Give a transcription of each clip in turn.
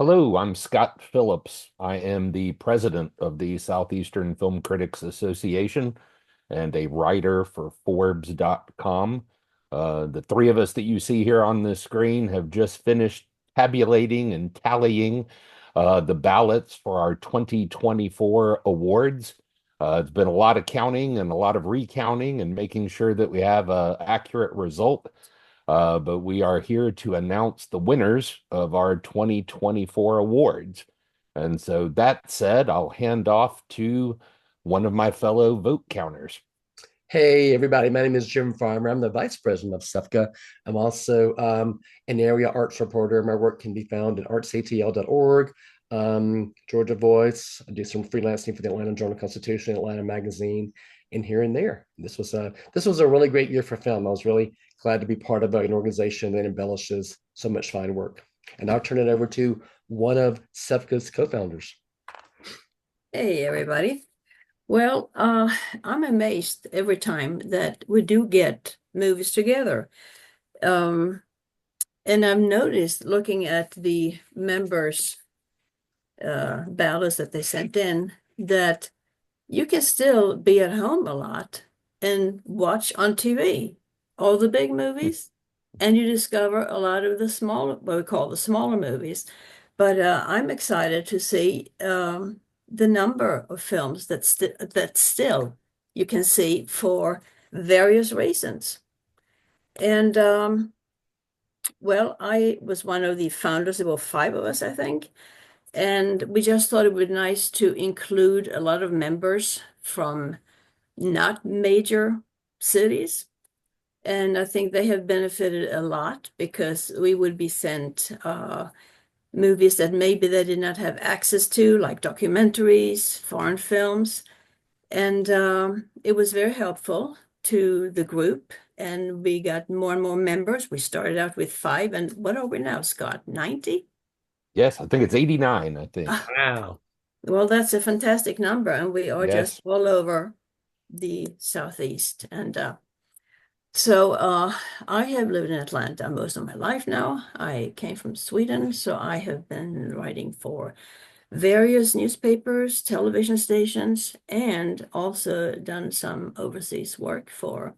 Hello, I'm Scott Phillips. I am the president of the Southeastern Film Critics Association and a writer for Forbes.com. The three of us that you see here on the screen have just finished tabulating and tallying the ballots for our 2024 awards. It's been a lot of counting and a lot of recounting and making sure that we have an accurate result. But we are here to announce the winners of our 2024 awards. And so that said, I'll hand off to one of my fellow vote counters. Hey, everybody. My name is Jim Farmer. I'm the vice president of SEFCA. I'm also an area arts reporter. My work can be found at artsatl.org, Georgia Voice. I do some freelancing for the Atlanta Journal-Constitution, Atlanta Magazine, and here and there. This was a really great year for film. I was really glad to be part of an organization that embellishes so much fine work. And I'll turn it over to one of SEFCA's co-founders. Hey, everybody. Well, I'm amazed every time that we do get movies together. Um, and I've noticed looking at the members' ballots that they sent in that you can still be at home a lot and watch on TV all the big movies, and you discover a lot of the smaller, what we call the smaller movies. But I'm excited to see the number of films that still you can see for various reasons. And well, I was one of the founders. There were five of us, I think. And we just thought it would be nice to include a lot of members from not major cities. And I think they have benefited a lot because we would be sent movies that maybe they did not have access to, like documentaries, foreign films. And it was very helpful to the group. And we got more and more members. We started out with five. And what are we now, Scott? 90? Yes, I think it's 89, I think. Ah, Wow. well, that's a fantastic number. And we are just Yes. all over the Southeast. And so I have lived in Atlanta most of my life now. I came from Sweden, so I have been writing for various newspapers, television stations, and also done some overseas work for,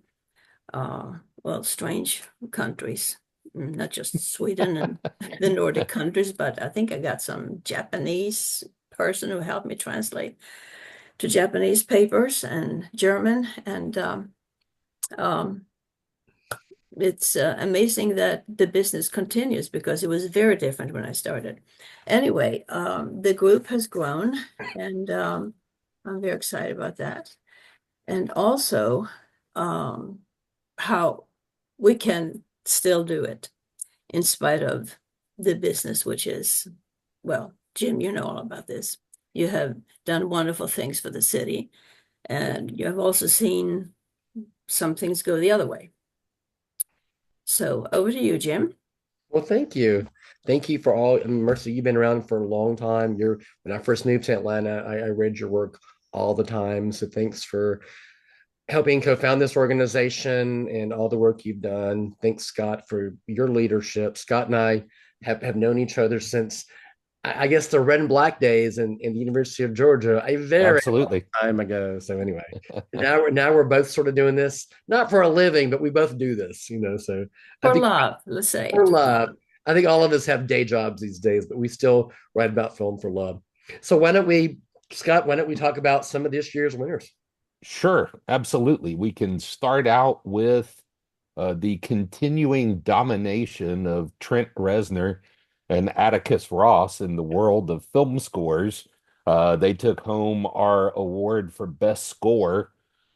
well, strange countries, not just Sweden and the Nordic countries, but I think I got some Japanese person who helped me translate to Japanese papers and German. And um, it's amazing that the business continues because it was very different when I started. Anyway, the group has grown, and I'm very excited about that. And also, um, how we can still do it in spite of the business, which is, well, Jim, you know all about this. You have done wonderful things for the city, and you have also seen some things go the other way. So over to you, Jim. Well, thank you. Thank you for all. I mean, Mercy, you've been around for a long time. When I first moved to Atlanta, I read your work all the time. So thanks for helping co-found this organization and all the work you've done. Thanks, Scott, for your leadership. Scott and I have known each other since I guess the red and black days in the University of Georgia a very long Absolutely. time ago. So anyway, now we're both sort of doing this not for a living, but we both do this. So I For think love, let's say for it. love. I think all of us have day jobs these days, but we still write about film for love. So why don't we, Scott, why don't we talk about some of this year's winners? Sure, absolutely. We can start out with the continuing domination of Trent Reznor and Atticus Ross in the world of film scores. They took home our award for best score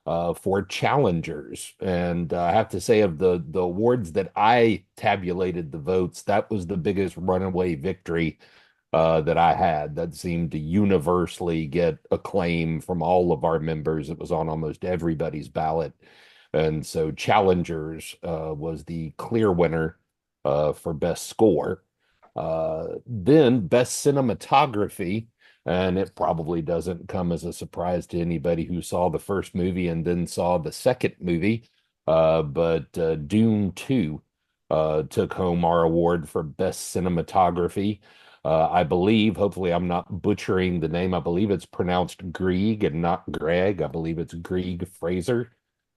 for Challengers. And I have to say, of the awards that I tabulated the votes, that was the biggest runaway victory that I had. That seemed to universally get acclaim from all of our members. It was on almost everybody's ballot. And so Challengers was the clear winner for best score. Then best cinematography, and it probably doesn't come as a surprise to anybody who saw the first movie and then saw the second movie. But Dune 2 took home our award for best cinematography. I believe, hopefully, I'm not butchering the name. I believe it's pronounced Grieg and not Greg. I believe it's Grieg Fraser,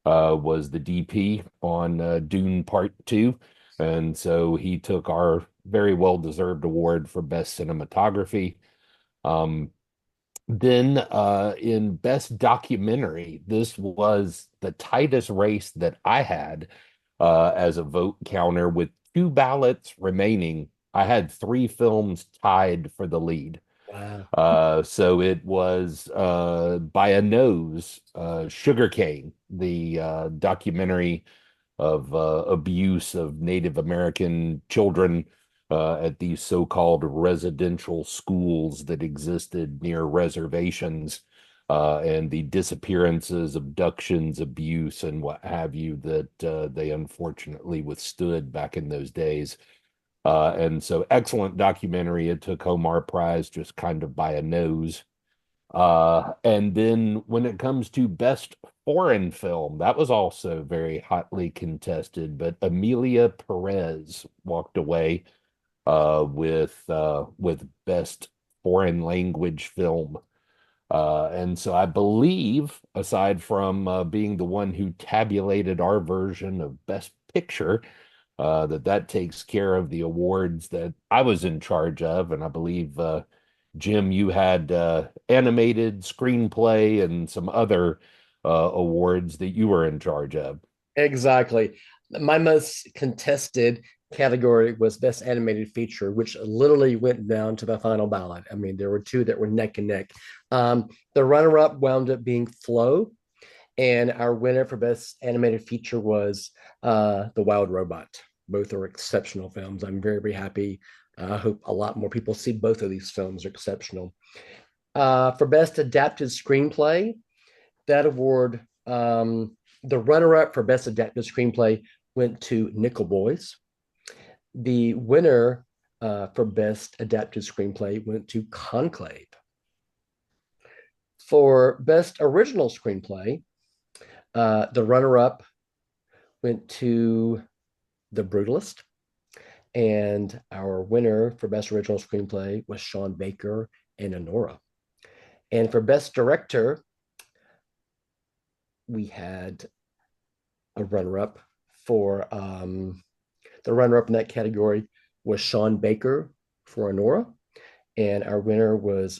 was the DP on Dune Part 2. And so he took our very well-deserved award for Best Cinematography. Um, then in Best Documentary, this was the tightest race that I had as a vote counter with two ballots remaining. I had three films tied for the lead. Wow. So it was by a nose, Sugarcane, the documentary of abuse of Native American children at these so-called residential schools that existed near reservations, and the disappearances, abductions, abuse, and what have you that they unfortunately withstood back in those days. And so, excellent documentary. It took home our prize just kind of by a nose. And then when it comes to best foreign film, that was also very hotly contested, but Amelia Perez walked away with best foreign language film. And so I believe, aside from being the one who tabulated our version of Best Picture, that takes care of the awards that I was in charge of. And I believe, Jim, you had animated screenplay and some other awards that you were in charge of. Exactly. My most contested category was Best Animated Feature, which literally went down to the final ballot. I mean, there were two that were neck and neck. The runner-up wound up being Flow, and our winner for Best Animated Feature was The Wild Robot. Both are exceptional films. I'm very, very happy. I hope a lot more people see both of these films are exceptional. For Best Adapted Screenplay, that award, the runner-up for Best Adapted Screenplay went to Nickel Boys. The winner for Best Adapted Screenplay went to Conclave. For Best Original Screenplay, the runner-up went to The Brutalist. And our winner for Best Original Screenplay was Sean Baker and Honora. And for Best Director, we had a runner-up for the runner-up in that category was Sean Baker for Honora, and our winner was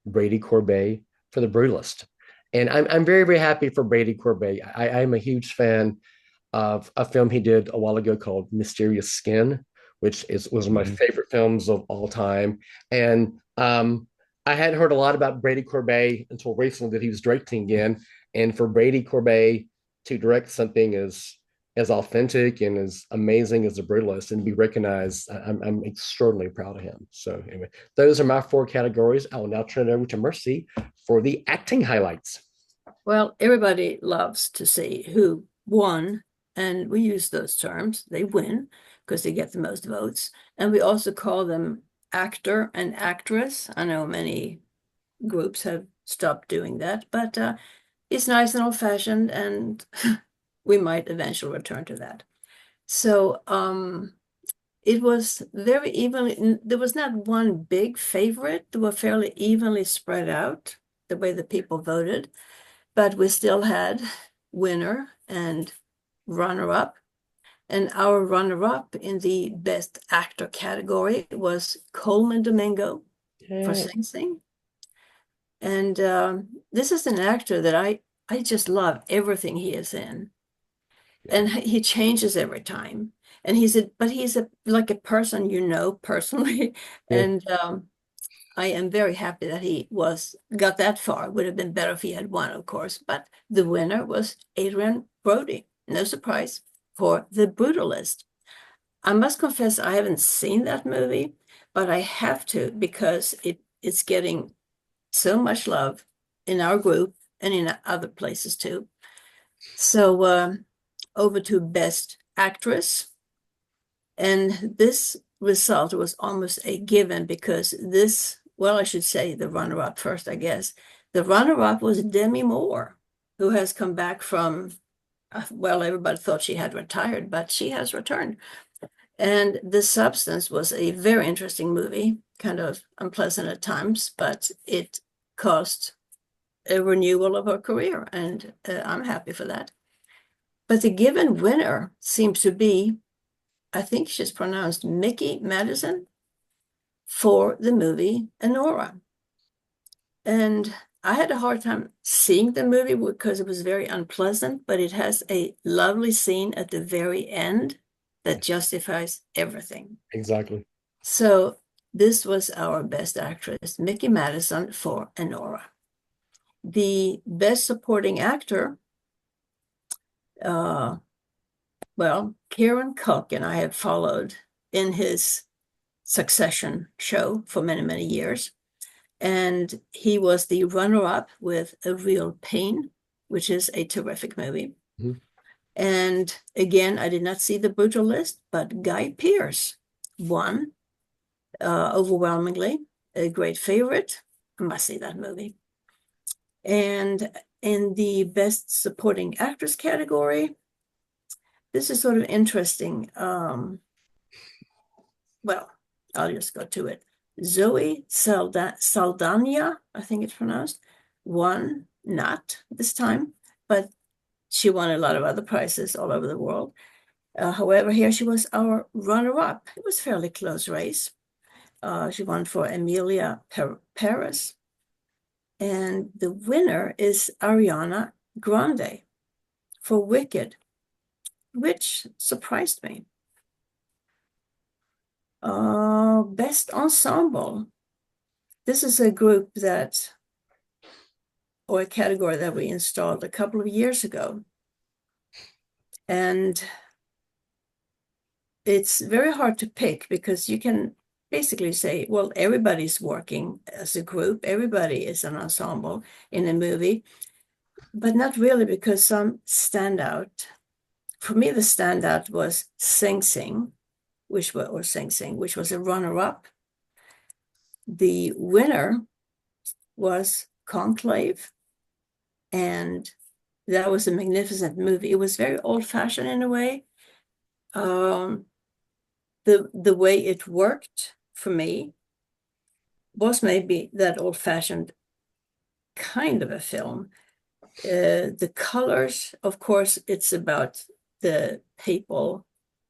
Brady Corbet for The Brutalist. And I'm very, very happy for Brady Corbet. I'm a huge fan of a film he did a while ago called Mysterious Skin, which was one of my Mhm. favorite films of all time. And I hadn't heard a lot about Brady Corbet until recently that he was directing again. And for Brady Corbet to direct something as authentic and as amazing as The Brutalist and be recognized, I'm extraordinarily proud of him. So anyway, those are my four categories. I will now turn it over to Mercy for the acting highlights. Well, everybody loves to see who won, and we use those terms. They win because they get the most votes. And we also call them actor and actress. I know many groups have stopped doing that, but it's nice and old-fashioned, and we might eventually return to that. So it was very evenly, there was not one big favorite. They were fairly evenly spread out the way the people voted, but we still had winner and runner-up. And our runner-up in the Best Actor category was Coleman Domingo for Yay. Sing Sing. And this is an actor that I just love everything he is in. Yeah. And he changes every time. And he's a like a person you know personally. Yeah. And I am very happy that he got that far. Would have been better if he had won, of course. But the winner was Adrian Brody. No surprise for The Brutalist. I must confess I haven't seen that movie, but I have to because it's getting so much love in our group and in other places too. So over to Best Actress. And this result was almost a given because well, I should say the runner-up first, I guess. The runner-up was Demi Moore, who has come back from, well, everybody thought she had retired, but she has returned. And The Substance was a very interesting movie, kind of unpleasant at times, but it caused a renewal of her career, and I'm happy for that. But the given winner seems to be, I think she's pronounced Mickey Madison for the movie Anora. And I had a hard time seeing the movie because it was very unpleasant, but it has a lovely scene at the very end that justifies everything. Exactly. So this was our best actress, Mickey Madison for Anora. The best supporting actor, uh, well, Kieran Culkin I have followed in his Succession show for many, many years. And he was the runner-up with A Real Pain, which is a terrific movie. Mm-hmm. And again, I did not see the brutal list, but Guy Pearce won overwhelmingly. A great favorite. I must see that movie. And in the best supporting actress category, this is sort of interesting. Well, I'll just go to it. Zoe Saldana, I think it's pronounced, won not this time, but she won a lot of other prizes all over the world. However, here she was our runner-up. It was a fairly close race. She won for Emilia Paris. And the winner is Ariana Grande for Wicked, which surprised me. Best ensemble. This is a group that, or a category that we installed a couple of years ago. And it's very hard to pick because you can basically say, well, everybody's working as a group, everybody is an ensemble in a movie, but not really, because some stand out. For me, the standout was Sing Sing, which was a runner-up. The winner was Conclave, and that was a magnificent movie. It was very old-fashioned in a way. The way it worked for me was maybe that old-fashioned kind of a film. The colors, of course, it's about the papal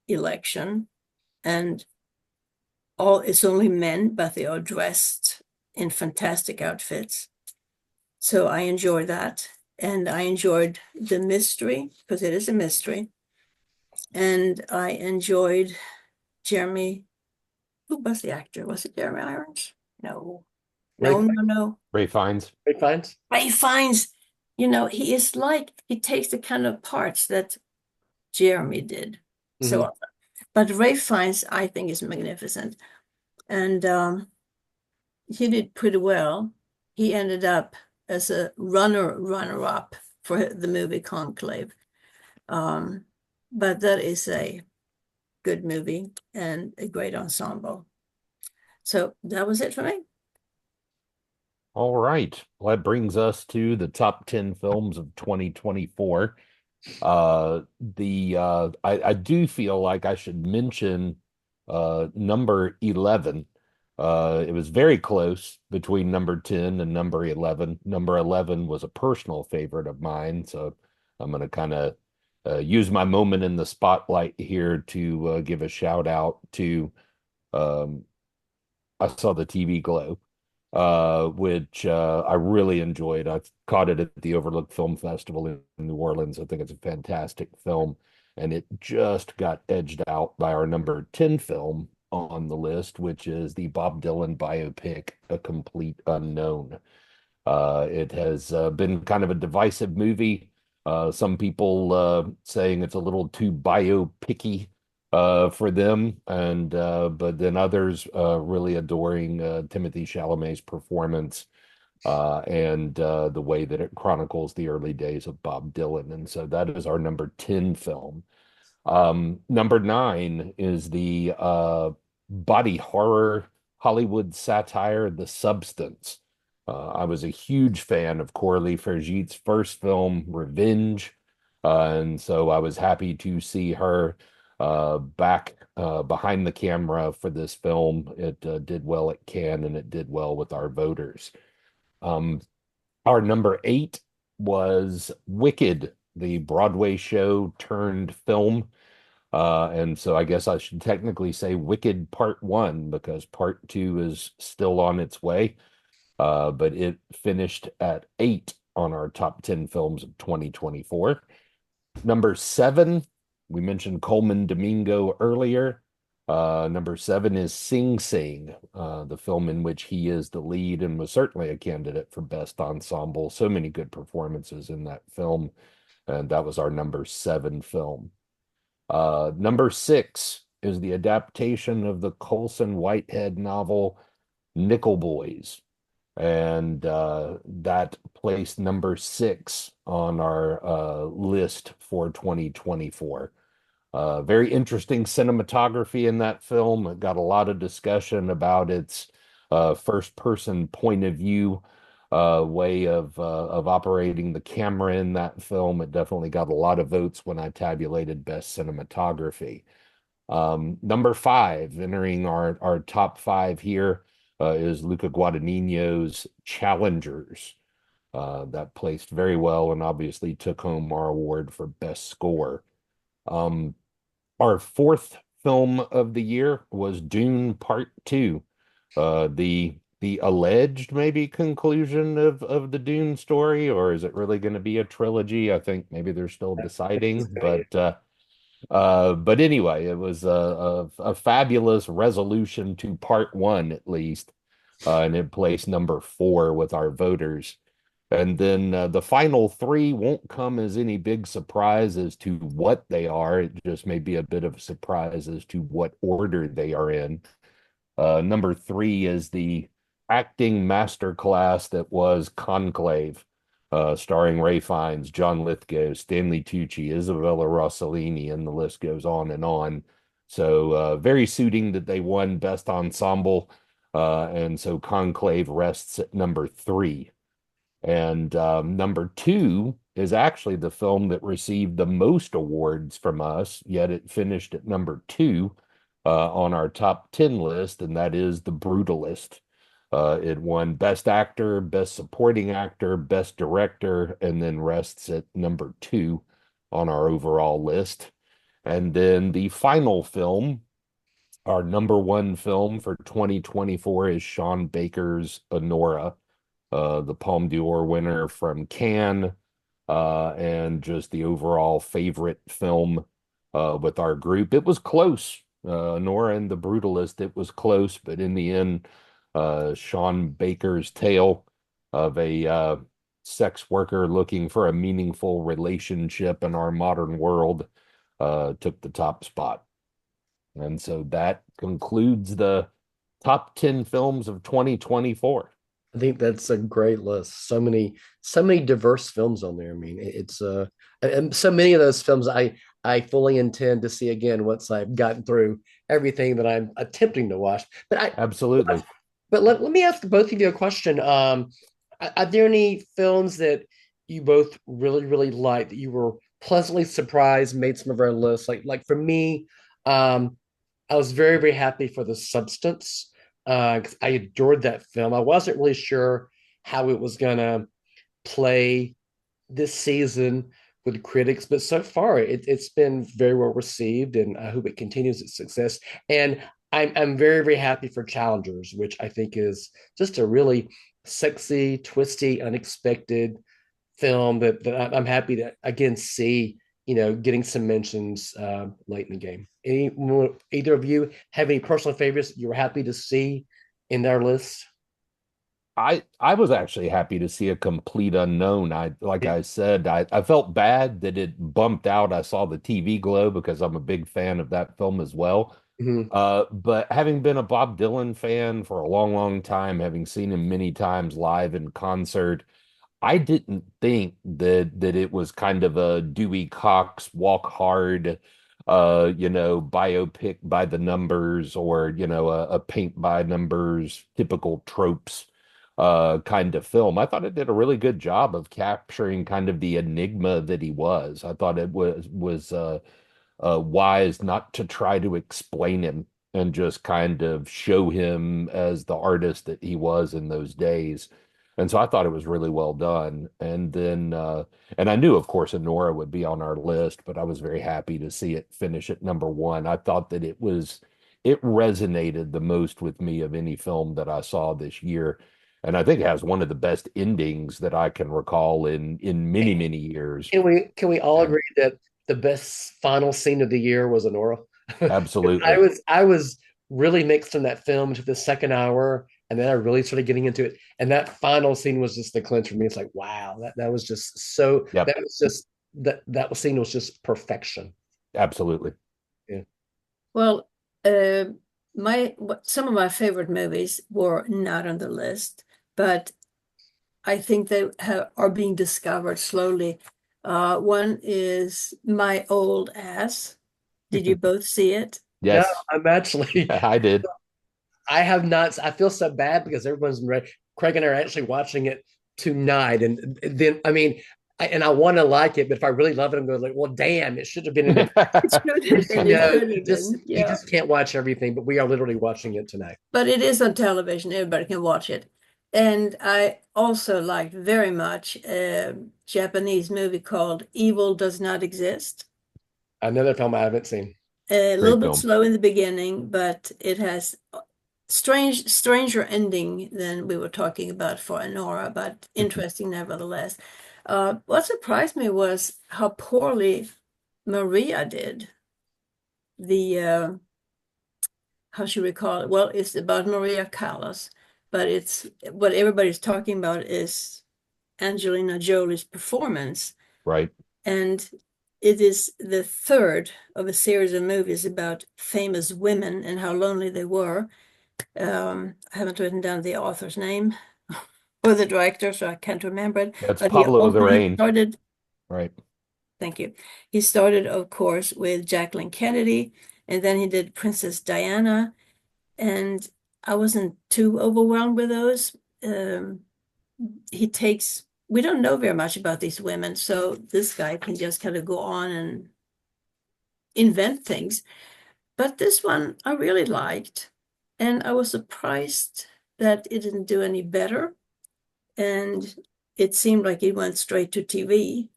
election, and it's only men, but they are dressed in fantastic outfits. So I enjoyed that. And I enjoyed the mystery, because it is a mystery. And I enjoyed Jeremy. Who was the actor? Was it Jeremy Irons? No. No. Ray Fiennes. Ray Fiennes. Ray Fiennes. He is like, he takes the kind of parts that Jeremy did. Mm-hmm. So, but Ray Fiennes, I think, is magnificent. And he did pretty well. He ended up as a runner-up for the movie Conclave. But that is a good movie and a great ensemble. So that was it for me. All right. Well, that brings us to the top 10 films of 2024. I do feel like I should mention number 11. It was very close between number 10 and number 11. Number 11 was a personal favorite of mine, so I'm going to kind of use my moment in the spotlight here to give a shout out to I Saw the TV Glow, which I really enjoyed. I caught it at the Overlook Film Festival in New Orleans. I think it's a fantastic film, and it just got edged out by our number 10 film on the list, which is the Bob Dylan biopic, A Complete Unknown. It has been kind of a divisive movie. Some people saying it's a little too biopicky for them, and but then others really adoring Timothée Chalamet's performance and the way that it chronicles the early days of Bob Dylan. And so that is our number 10 film. Number 9 is the body horror Hollywood satire, The Substance. I was a huge fan of Coralie Fergit's first film, Revenge, and so I was happy to see her back behind the camera for this film. It did well at Cannes and it did well with our voters. Um, our number eight was Wicked, the Broadway show turned film. And so I guess I should technically say Wicked Part One because Part Two is still on its way. But it finished at eight on our top 10 films of 2024. Number seven, we mentioned Coleman Domingo earlier. Number seven is Sing Sing, the film in which he is the lead and was certainly a candidate for Best Ensemble. So many good performances in that film. And that was our number seven film. Number six is the adaptation of the Colson Whitehead novel Nickel Boys. And that placed number six on our list for 2024. Very interesting cinematography in that film. It got a lot of discussion about its first person point of view way of operating the camera in that film. It definitely got a lot of votes when I tabulated best cinematography. Number five, entering our top five here, is Luca Guadagnino's Challengers. That placed very well and obviously took home our award for best score. Um, our fourth film of the year was Dune Part Two, the alleged maybe conclusion of the Dune story, or is it really going to be a trilogy? I think maybe they're still deciding, but anyway, it was a fabulous resolution to part one, at least, and it placed number four with our voters. And then the final three won't come as any big surprise as to what they are. It just may be a bit of a surprise as to what order they are in. Number three is the acting masterclass that was Conclave, starring Ray Fiennes, John Lithgow, Stanley Tucci, Isabella Rossellini, and the list goes on and on. So very suiting that they won Best Ensemble, and so Conclave rests at number three. And number two is actually the film that received the most awards from us, yet it finished at number two on our top 10 list, and that is The Brutalist. It won Best Actor, Best Supporting Actor, Best Director, and then rests at number two on our overall list. And then the final film, our number one film for 2024, is Sean Baker's Honora, the Palme d'Or winner from Cannes, and just the overall favorite film with our group. It was close. Nora and the Brutalist, it was close, but in the end, Sean Baker's tale of a sex worker looking for a meaningful relationship in our modern world took the top spot. And so that concludes the top 10 films of 2024. I think that's a great list. So many diverse films on there. I mean, it's and so many of those films I fully intend to see again once I've gotten through everything that I'm attempting to watch. Absolutely. But let me ask both of you a question. Are there any films that you both really liked that you were pleasantly surprised, made some of our lists? Like for me, I was very happy for The Substance. 'Cause I adored that film. I wasn't really sure how it was gonna play this season with critics, but so far it's been very well received, and I hope it continues its success. And I'm very happy for Challengers, which I think is just a really sexy, twisty, unexpected film that I'm happy to again see. Getting some mentions late in the game. Either of you have any personal favorites you were happy to see in their list? I was actually happy to see a complete unknown. Like Yeah. I said, I felt bad that it bumped out. I saw the TV Glow because I'm a big fan of that film as well. Mhm. But having been a Bob Dylan fan for a long time, having seen him many times live in concert, I didn't think that it was kind of a Dewey Cox walk hard, biopic by the numbers or, a paint by numbers, typical tropes kind of film. I thought it did a really good job of capturing kind of the enigma that he was. I thought it was wise not to try to explain him and just kind of show him as the artist that he was in those days. And so I thought it was really well done. And then, and I knew, of course, Honora would be on our list, but I was very happy to see it finish at number one. I thought that it resonated the most with me of any film that I saw this year. And I think it has one of the best endings that I can recall in many, many years. Can we all And agree that the best final scene of the year was Honora? I absolutely. was really mixed in that film to the second hour, and then I really started getting into it. And that final scene was just the clinch for me. It's like, wow, that was just so Yep, that was just that scene was just perfection. absolutely. Yeah. Well, some of my favorite movies were not on the list, but I think are being discovered slowly. One is My Old Ass. Did you both see it? No, Yes, I'm actually I did. I have not. I feel so bad because everyone's ready. Craig and I are actually watching it tonight, and then I mean, and I want to like it, but if I really love it, I'm going like, well, damn, it should have been in it. It should have You been. It know, should have been. you Yeah. just can't watch everything, but we are literally watching it tonight. But it is on television. Everybody can watch it. And I also liked very much a Japanese movie called Evil Does Not Exist. Another film I haven't seen. A little Great bit film. slow in the beginning, but it has stranger ending than we were talking about for Anora, but interesting nevertheless. What surprised me was how poorly Maria did. The how should we call it? Well, it's about Maria Callas, but it's what everybody's talking about is Angelina Jolie's performance. Right. And it is the third of a series of movies about famous women and how lonely they were. I haven't written down the author's name or the director, so I can't remember it. That's But he Pablo also he Larraín. started, Right. thank you. He started, of course, with Jacqueline Kennedy, and then he did Princess Diana, and I wasn't too overwhelmed with those. Um, we don't know very much about these women, so this guy can just kind of go on and invent things. But this one I really liked, and I was surprised that it didn't do any better. And it seemed like it went straight to TV,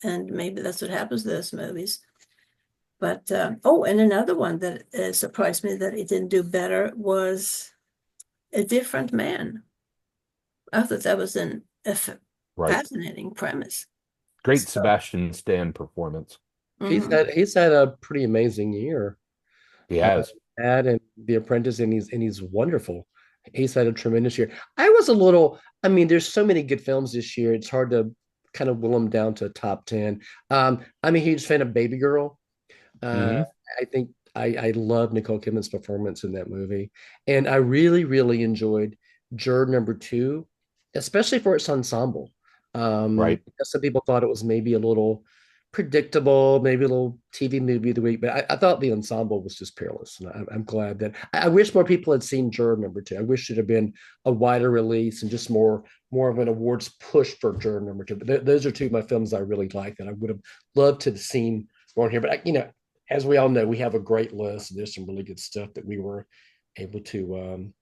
and maybe that's what happens to those movies. But oh, and another one that surprised me that it didn't do better was A Different Man. I thought that was Right. fascinating premise. Great So, Sebastian Stan performance. mhm. He's had a pretty amazing year. He Uh, has. that and The Apprentice, and he's wonderful. He's had a tremendous year. I was a little. I mean, there's so many good films this year. It's hard to kind of will them down to a top 10. I'm a huge fan of Baby Girl. Uh, Hmm. I think I love Nicole Kidman's performance in that movie, and I really enjoyed Juror number two, especially for its ensemble. Right. Some people thought it was maybe a little predictable, maybe a little TV movie of the week, but I thought the ensemble was just peerless, and I'm glad that I wish more people had seen Juror number two. I wish it had been a wider release and just more of an awards push for Juror number two. But those are two of my films I really like that I would have loved to have seen more here. But as we all know, we have a great list. And there's some really good stuff that we were able to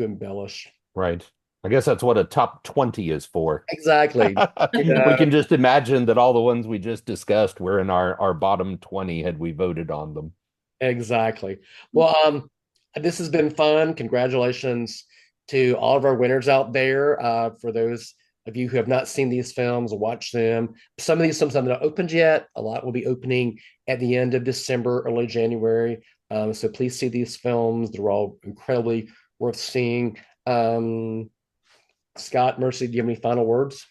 embellish. Right. I guess that's what a top 20 is for. Exactly. We Yeah, can just imagine that all the ones we just discussed were in our bottom 20 had we voted on them. exactly. Well, this has been fun. Congratulations to all of our winners out there. For those of you who have not seen these films, watch them. Some of these films haven't opened yet. A lot will be opening at the end of December, early January. So please see these films. They're all incredibly worth seeing. Scott, Mercy, do you have any final words?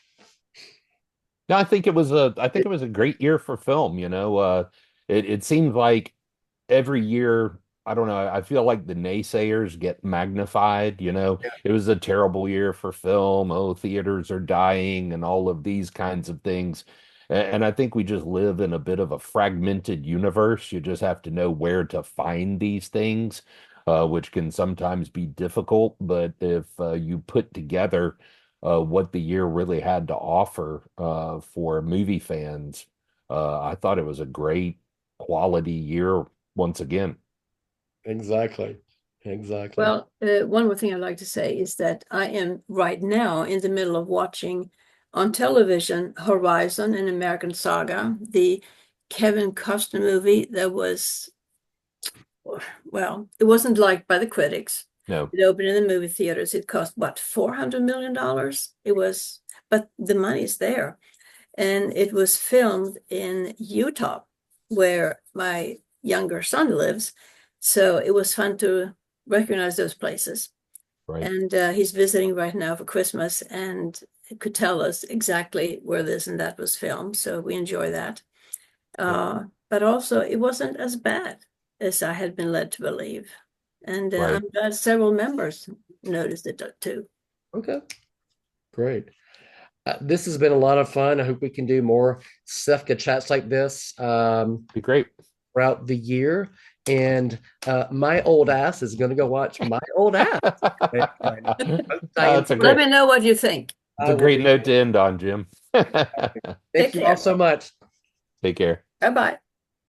Yeah, I think it was a great year for film, you know. It seems like every year, I don't know, I feel like the naysayers get magnified, you know. It was a terrible year for film. Oh, theaters are dying and all of these kinds of things. And I think we just live in a bit of a fragmented universe. You just have to know where to find these things, which can sometimes be difficult. But if you put together what the year really had to offer for movie fans, I thought it was a great quality year once again. Exactly. Exactly. Well, one more thing I'd like to say is that I am right now in the middle of watching on television Horizon, an American Saga, the Kevin Costner movie that was, well, it wasn't liked by the critics. No, It opened in the movie theaters. It cost, what, $400 million? It was, but the money's there. And it was filmed in Utah, where my younger son lives. So it was fun to recognize those places. right. And he's visiting right now for Christmas and could tell us exactly where this and that was filmed. So we enjoy that. But also, it wasn't as bad as I had been led to believe. And Right. I'm glad several members noticed it too. Okay. Great. This has been a lot of fun. I hope we can do more SEFCA chats like this Be great. throughout the year. And my old ass is going to go watch my old ass. That's a Let great, me know what you think. it's a great note to end on, Jim. Thank Take you all care. so much. Take care. Bye bye.